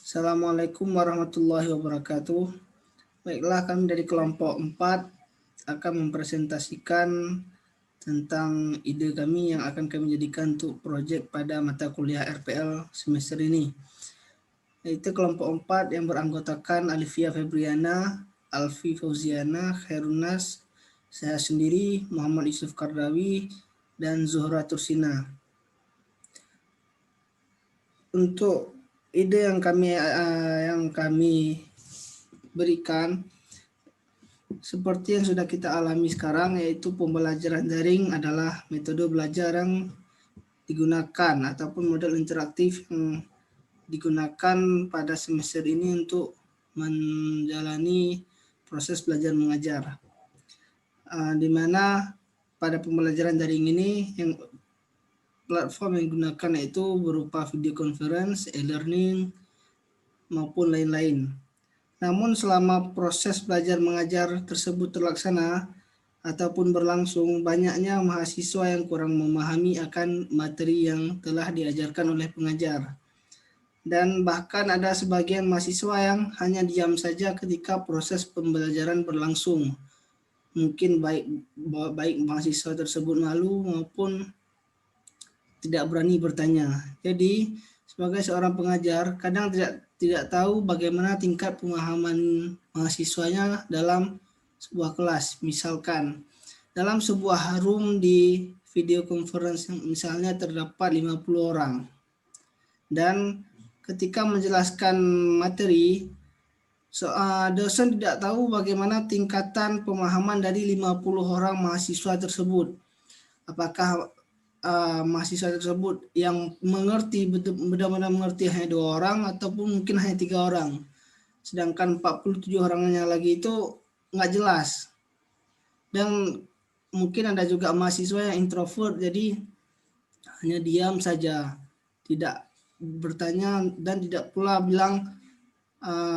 Assalamualaikum warahmatullahi wabarakatuh. Baiklah, kami dari kelompok 4 akan mempresentasikan tentang ide kami yang akan kami jadikan untuk proyek pada mata kuliah RPL semester ini. Yaitu kelompok 4 yang beranggotakan Alifia Febriana, Alfi Fauziana, Khairunnas, saya sendiri, Muhammad Yusuf Kardawi, dan Zuhra Tursina. Untuk ide yang kami berikan seperti yang sudah kita alami sekarang, yaitu pembelajaran daring adalah metode belajar yang digunakan ataupun model interaktif yang digunakan pada semester ini untuk menjalani proses belajar mengajar, di mana pada pembelajaran daring ini yang platform yang digunakan yaitu berupa video conference, e-learning maupun lain-lain. Namun selama proses belajar mengajar tersebut terlaksana ataupun berlangsung, banyaknya mahasiswa yang kurang memahami akan materi yang telah diajarkan oleh pengajar. Dan bahkan ada sebagian mahasiswa yang hanya diam saja ketika proses pembelajaran berlangsung. Mungkin baik mahasiswa tersebut malu maupun tidak berani bertanya. Jadi sebagai seorang pengajar, kadang tidak tahu bagaimana tingkat pemahaman mahasiswanya dalam sebuah kelas. Misalkan dalam sebuah room di video conference misalnya terdapat 50 orang. Dan ketika menjelaskan materi, dosen tidak tahu bagaimana tingkatan pemahaman dari 50 orang mahasiswa tersebut. Apakah mahasiswa tersebut yang mengerti benar-benar mengerti hanya 2 orang ataupun mungkin hanya 3 orang. Sedangkan 47 orangnya lagi itu nggak jelas. Dan mungkin ada juga mahasiswa yang introvert, jadi hanya diam saja, tidak bertanya dan tidak pula bilang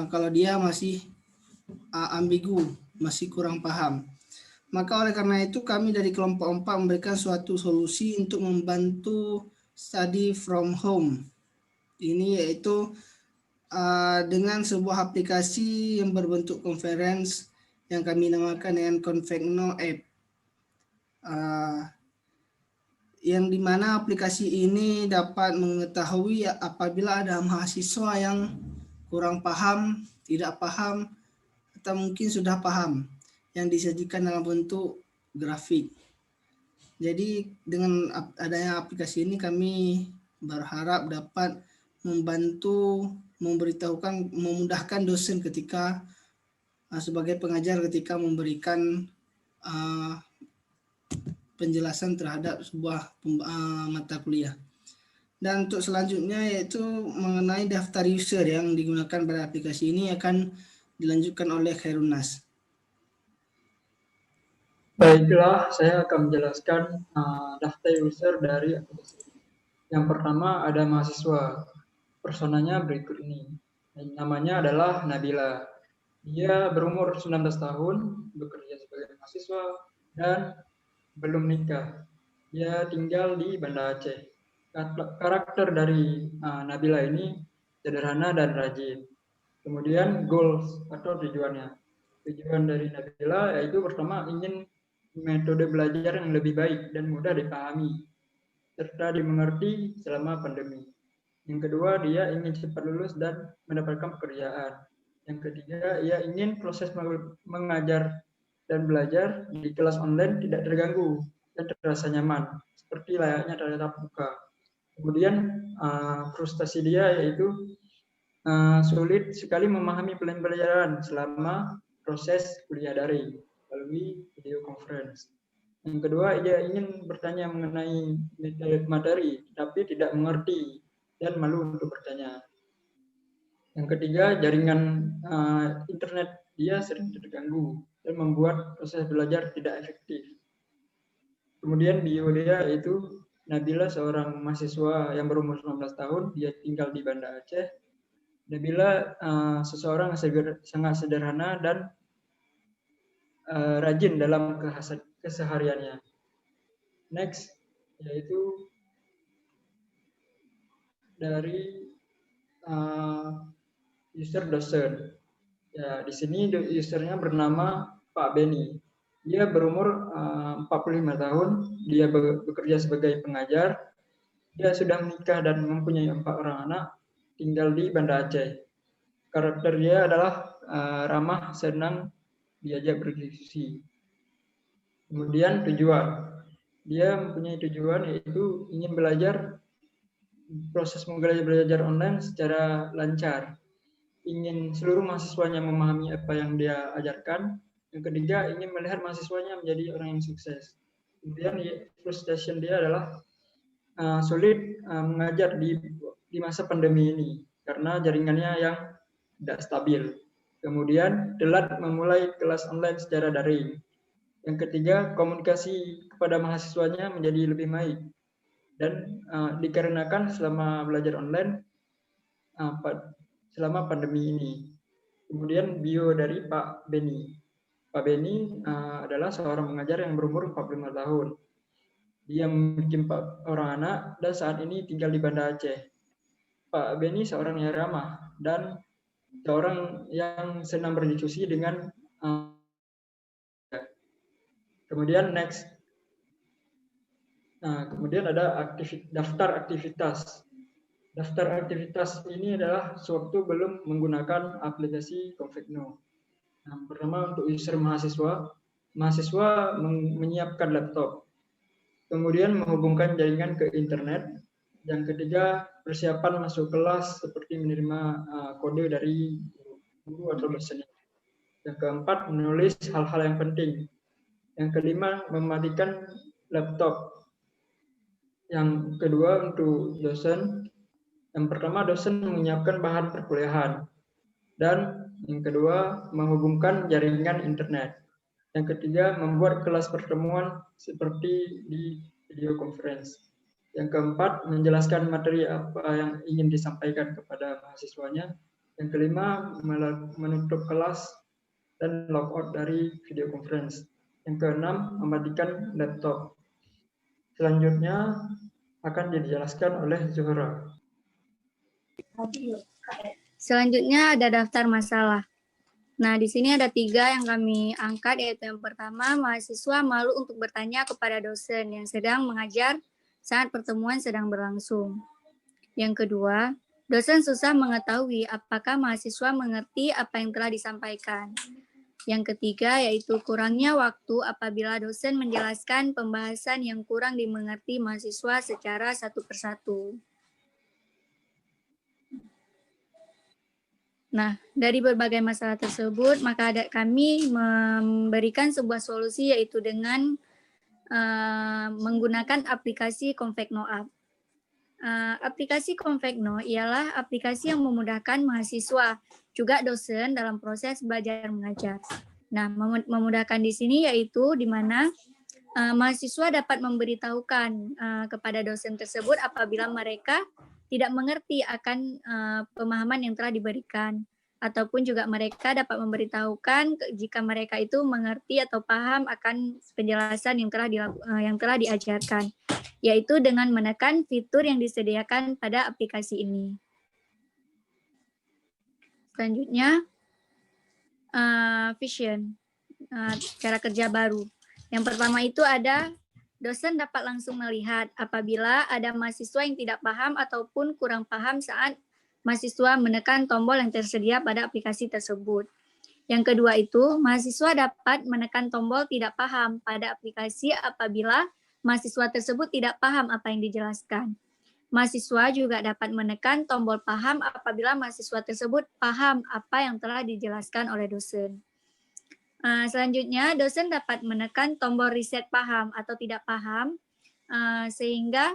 kalau dia masih ambigu, masih kurang paham. Maka oleh karena itu kami dari kelompok 4 memberikan suatu solusi untuk membantu study from home. Ini yaitu dengan sebuah aplikasi yang berbentuk conference yang kami namakan dengan Convecno App. Yang dimana aplikasi ini dapat mengetahui apabila ada mahasiswa yang kurang paham, tidak paham, atau mungkin sudah paham, yang disajikan dalam bentuk grafik. Jadi dengan adanya aplikasi ini kami berharap dapat membantu, memudahkan dosen ketika sebagai pengajar ketika memberikan penjelasan terhadap sebuah mata kuliah. Dan untuk selanjutnya yaitu mengenai daftar user yang digunakan pada aplikasi ini akan dilanjutkan oleh Khairunnas. Baiklah, saya akan menjelaskan daftar user dari aplikasi ini. Yang pertama ada mahasiswa. Personanya berikut ini. Namanya adalah Nabila. Dia berumur 19 tahun, bekerja sebagai mahasiswa, dan belum nikah. Dia tinggal di Banda Aceh. Karakter dari Nabila ini sederhana dan rajin. Kemudian goals atau tujuannya. Tujuan dari Nabila yaitu pertama ingin metode belajar yang lebih baik dan mudah dipahami serta dimengerti selama pandemi. Yang kedua, dia ingin cepat lulus dan mendapatkan pekerjaan. Yang ketiga, ia ingin proses mengajar dan belajar di kelas online tidak terganggu dan terasa nyaman, seperti layaknya tatap muka. Kemudian, frustasi dia yaitu sulit sekali memahami pelajaran selama proses kuliah daring melalui video conference. Yang kedua, ia ingin bertanya mengenai materi, tapi tidak mengerti dan malu untuk bertanya. Yang ketiga, jaringan internet dia sering terganggu dan membuat proses belajar tidak efektif. Kemudian bio dia yaitu Nabila, seorang mahasiswa yang berumur 19 tahun, dia tinggal di Banda Aceh. Nabila seseorang sangat sederhana dan rajin dalam kesehariannya. Next, yaitu dari user dosen. Ya, di sini usernya bernama Pak Beni. Dia berumur 45 tahun, dia bekerja sebagai pengajar, dia sudah menikah dan mempunyai 4 orang anak, tinggal di Banda Aceh. Karakter dia adalah ramah, senang, diajak berdiskusi. Kemudian tujuan, dia mempunyai tujuan yaitu ingin belajar, proses belajar online secara lancar. Ingin seluruh mahasiswanya memahami apa yang dia ajarkan. Yang ketiga, ingin melihat mahasiswanya menjadi orang yang sukses. Kemudian frustration dia adalah sulit mengajar di masa pandemi ini karena jaringannya yang tidak stabil. Kemudian telat memulai kelas online secara daring. Yang ketiga, komunikasi kepada mahasiswanya menjadi lebih baik. Dan dikarenakan selama belajar online, selama pandemi ini. Kemudian bio dari Pak Beni. Pak Beni adalah seorang pengajar yang berumur 45 tahun. Dia memiliki 4 orang anak dan saat ini tinggal di Banda Aceh. Pak Beni seorang yang ramah dan seorang yang senang berdiskusi dengan kemudian next. Nah, kemudian ada daftar aktivitas. Daftar aktivitas ini adalah sewaktu belum menggunakan aplikasi Konfekno. Nah, pertama untuk user mahasiswa, mahasiswa menyiapkan laptop, kemudian menghubungkan jaringan ke internet. Yang ketiga, persiapan masuk kelas seperti menerima kode dari guru atau dosen. Yang keempat, menulis hal-hal yang penting. Yang kelima, mematikan laptop. Yang kedua, untuk dosen, yang pertama dosen menyiapkan bahan perkuliahan. Dan yang kedua, menghubungkan jaringan internet. Yang ketiga, membuat kelas pertemuan seperti di video conference. Yang keempat, menjelaskan materi apa yang ingin disampaikan kepada mahasiswanya. Yang kelima, menutup kelas dan logout dari video conference. Yang keenam, mematikan laptop. Selanjutnya akan dijelaskan oleh Zuhra. Selanjutnya ada daftar masalah. Nah, di sini ada 3 yang kami angkat, yaitu yang pertama, mahasiswa malu untuk bertanya kepada dosen yang sedang mengajar saat pertemuan sedang berlangsung. Yang kedua, dosen susah mengetahui apakah mahasiswa mengerti apa yang telah disampaikan. Yang ketiga, yaitu kurangnya waktu apabila dosen menjelaskan pembahasan yang kurang dimengerti mahasiswa secara satu persatu. Nah, dari berbagai masalah tersebut, maka kami memberikan sebuah solusi, yaitu dengan menggunakan aplikasi Konfekno App. Aplikasi Konfekno ialah aplikasi yang memudahkan mahasiswa, juga dosen dalam proses belajar mengajar. Nah, memudahkan di sini yaitu di mana mahasiswa dapat memberitahukan kepada dosen tersebut apabila mereka tidak mengerti akan pemahaman yang telah diberikan, ataupun juga mereka dapat memberitahukan jika mereka itu mengerti atau paham akan penjelasan yang telah diajarkan, yaitu dengan menekan fitur yang disediakan pada aplikasi ini. Selanjutnya, vision, cara kerja baru. Yang pertama itu ada dosen dapat langsung melihat apabila ada mahasiswa yang tidak paham ataupun kurang paham saat mahasiswa menekan tombol yang tersedia pada aplikasi tersebut. Yang kedua itu, mahasiswa dapat menekan tombol tidak paham pada aplikasi apabila mahasiswa tersebut tidak paham apa yang dijelaskan. Mahasiswa juga dapat menekan tombol paham apabila mahasiswa tersebut paham apa yang telah dijelaskan oleh dosen. Selanjutnya, dosen dapat menekan tombol reset paham atau tidak paham, sehingga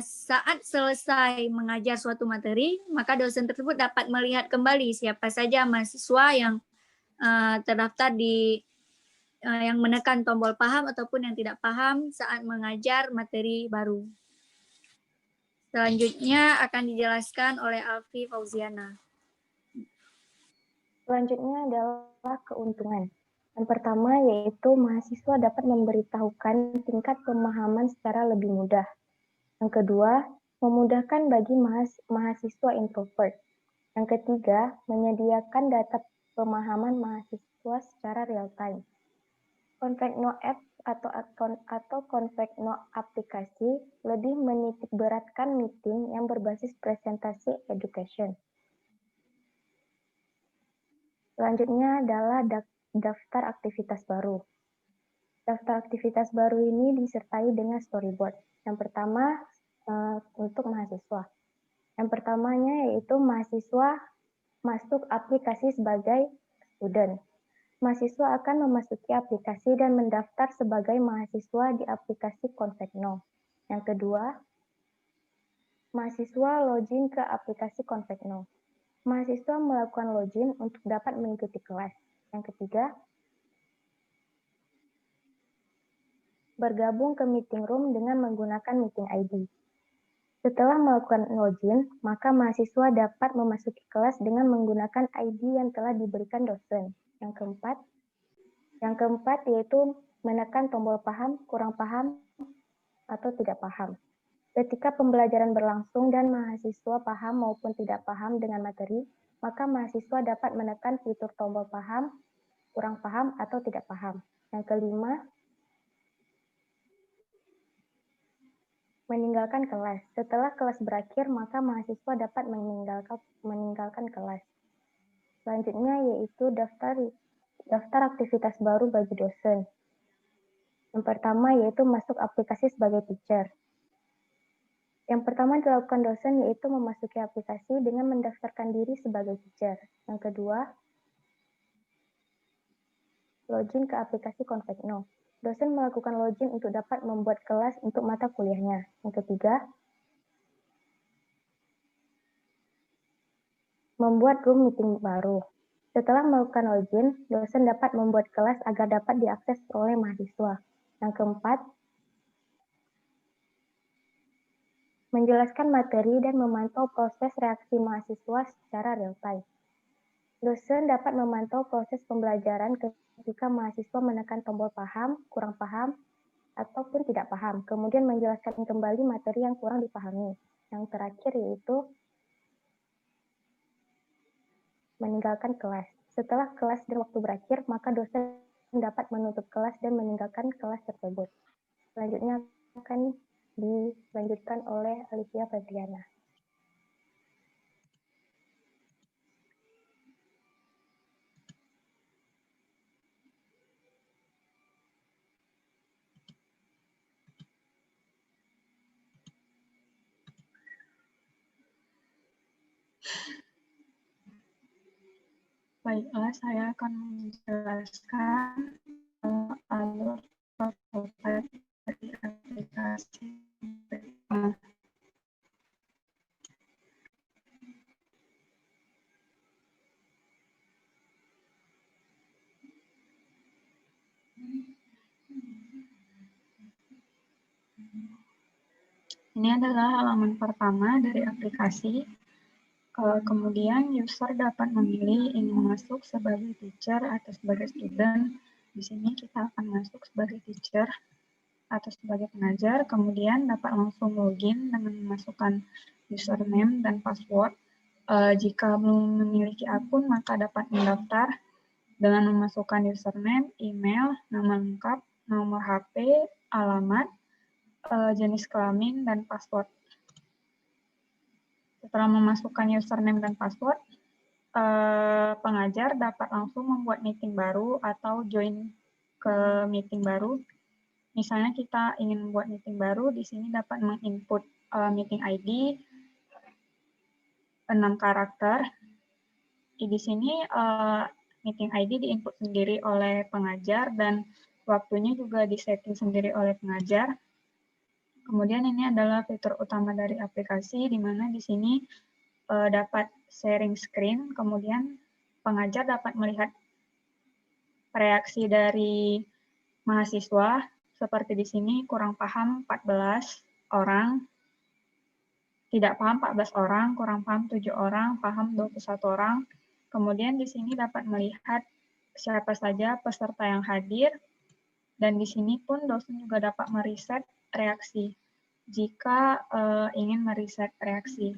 saat selesai mengajar suatu materi, maka dosen tersebut dapat melihat kembali siapa saja mahasiswa yang terdaftar yang menekan tombol paham ataupun yang tidak paham saat mengajar materi baru. Selanjutnya akan dijelaskan oleh Alfi Fauziana. Selanjutnya adalah keuntungan. Yang pertama yaitu mahasiswa dapat memberitahukan tingkat pemahaman secara lebih mudah. Yang kedua, memudahkan bagi mahasiswa introvert. Yang ketiga, menyediakan data pemahaman mahasiswa secara real-time. Konvekno Apps atau Konvekno aplikasi lebih menitik beratkan meeting yang berbasis presentasi education. Selanjutnya adalah daftar aktivitas baru. Daftar aktivitas baru ini disertai dengan storyboard. Yang pertama, untuk mahasiswa. Yang pertamanya yaitu mahasiswa masuk aplikasi sebagai student. Mahasiswa akan memasuki aplikasi dan mendaftar sebagai mahasiswa di aplikasi Konvekno. Yang kedua, mahasiswa login ke aplikasi Konvekno. Mahasiswa melakukan login untuk dapat mengikuti kelas. Yang ketiga, bergabung ke meeting room dengan menggunakan meeting ID. Setelah melakukan login, maka mahasiswa dapat memasuki kelas dengan menggunakan ID yang telah diberikan dosen. Yang keempat yaitu menekan tombol paham, kurang paham, atau tidak paham. Ketika pembelajaran berlangsung dan mahasiswa paham maupun tidak paham dengan materi, maka mahasiswa dapat menekan fitur tombol paham, kurang paham, atau tidak paham. Yang kelima, meninggalkan kelas. Setelah kelas berakhir, maka mahasiswa dapat meninggalkan kelas. Selanjutnya yaitu daftar aktivitas baru bagi dosen. Yang pertama yaitu masuk aplikasi sebagai teacher. Yang pertama dilakukan dosen yaitu memasuki aplikasi dengan mendaftarkan diri sebagai teacher. Yang kedua, login ke aplikasi Konvekno. Dosen melakukan login untuk dapat membuat kelas untuk mata kuliahnya. Yang ketiga, membuat room meeting baru. Setelah melakukan login, dosen dapat membuat kelas agar dapat diakses oleh mahasiswa. Yang keempat, menjelaskan materi dan memantau proses reaksi mahasiswa secara real-time. Dosen dapat memantau proses pembelajaran ketika mahasiswa menekan tombol paham, kurang paham, ataupun tidak paham, kemudian menjelaskan kembali materi yang kurang dipahami. Yang terakhir yaitu meninggalkan kelas. Setelah kelas dan waktu berakhir, maka dosen dapat menutup kelas dan meninggalkan kelas tersebut. Selanjutnya akan dilanjutkan oleh Alicia Febriana. Baiklah, saya akan menjelaskan alur prototipe dari aplikasi. Ini adalah halaman pertama dari aplikasi. Kemudian user dapat memilih ingin masuk sebagai teacher atau sebagai student. Di sini kita akan masuk sebagai teacher atau sebagai pengajar. Kemudian dapat langsung login dengan memasukkan username dan password. Jika belum memiliki akun, maka dapat mendaftar dengan memasukkan username, email, nama lengkap, nomor HP, alamat, jenis kelamin, dan password. Setelah memasukkan username dan password, pengajar dapat langsung membuat meeting baru atau join ke meeting baru. Misalnya kita ingin membuat meeting baru, di sini dapat menginput meeting ID 6 karakter. Di sini meeting ID diinput sendiri oleh pengajar dan waktunya juga disetting sendiri oleh pengajar. Kemudian ini adalah fitur utama dari aplikasi, di mana di sini dapat sharing screen, kemudian pengajar dapat melihat reaksi dari mahasiswa, seperti di sini kurang paham 14 orang, tidak paham 14 orang, kurang paham 7 orang, paham 21 orang. Kemudian di sini dapat melihat siapa saja peserta yang hadir, dan di sini pun dosen juga dapat mereset reaksi jika ingin mereset reaksi.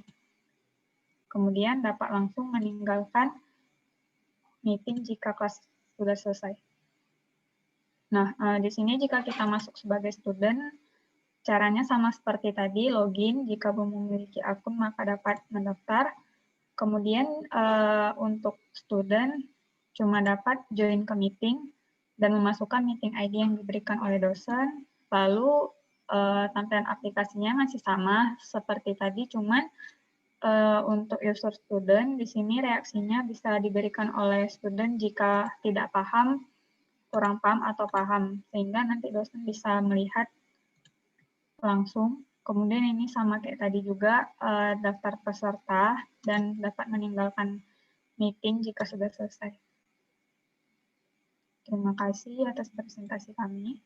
Kemudian dapat langsung meninggalkan meeting jika kelas sudah selesai. Nah, di sini jika kita masuk sebagai student, caranya sama seperti tadi, login. Jika belum memiliki akun, maka dapat mendaftar. Kemudian untuk student, cuma dapat join ke meeting dan memasukkan meeting ID yang diberikan oleh dosen. Lalu tampilan aplikasinya masih sama seperti tadi, cuman untuk user student di sini reaksinya bisa diberikan oleh student jika tidak paham, kurang paham atau paham, sehingga nanti dosen bisa melihat langsung. Kemudian ini sama kayak tadi juga daftar peserta dan dapat meninggalkan meeting jika sudah selesai. Terima kasih atas presentasi kami.